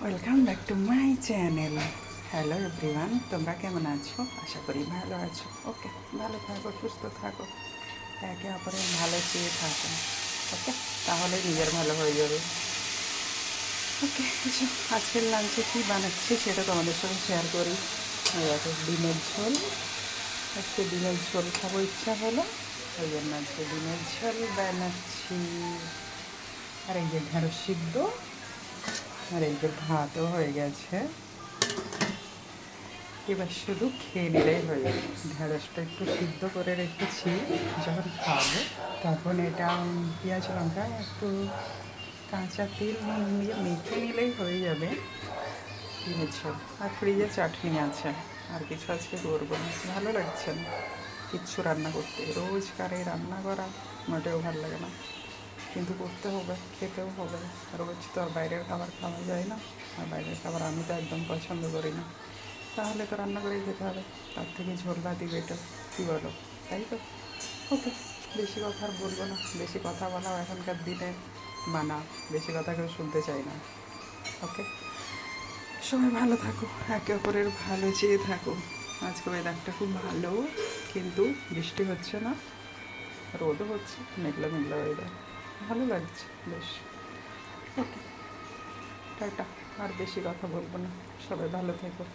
Welcome back to my channel. Hello everyone, তোমরা কেমন আছো? আশা করি ভালো আছো। ওকে, ভালো থাকো, সুস্থ থাকো, একে অপরের ভালো চেয়ে থাকো। ওকে, তাহলে নিজের ভালো হয়ে যাবে। ওকে, এসো আজকের লাঞ্চে কী বানাচ্ছি সেটা তোমাদের সঙ্গে শেয়ার করি। দেখো, ডিমের ঝোল। আজকে ডিমের ঝোল খাবো ইচ্ছা হলো, ওই জন্য আজকে ডিমের ঝোল বানাচ্ছি। আর এই যে ঢেঁড়স সিদ্ধ, আর এই যে ভাতও হয়ে গেছে। এবার শুধু খেয়ে নিলেই হয়ে যাবে। ঢেঁড়সটা একটু সিদ্ধ করে রেখেছি, যখন খাবো তখন এটা পেঁয়াজ লঙ্কা একটু কাঁচা তেল নুন দিয়ে মেখে নিলেই হয়ে যাবে ডিমের ঝোল। আর ফ্রিজে চাটনি আছে, আর কিছু আজকে করবো না, ভালো লাগছে না কিচ্ছু রান্না করতে। রোজকার এই রান্না করা মোটেও ভালো লাগে না, কিন্তু করতে হবে, খেতেও হবে। রোজ তো আর বাইরের খাবার খাওয়া যায় না, আর বাইরের খাবার আমি তো একদম পছন্দ করি না। তাহলে তো রান্না করেই খেতে হবে, তার থেকে ঝোল ভাতই বেটার, কী বলো? তাই তো। ওকে, বেশি কথা আর বলবো না, বেশি কথা বলাও এখনকার দিনে মানা, বেশি কথা কেউ শুনতে চায় না। ওকে, সবাই ভালো থাকো, একে অপরের ভালো চেয়ে থাকো। আজকে ওয়েদারটা খুব ভালো, কিন্তু বৃষ্টি হচ্ছে না, রোদও হচ্ছে, মেঘলা মেঘলা ওয়েদার, ভালো লাগছে বেশ। ওকে, টাটা, আর বেশি কথা বলবো না, সবাই ভালো থেকো।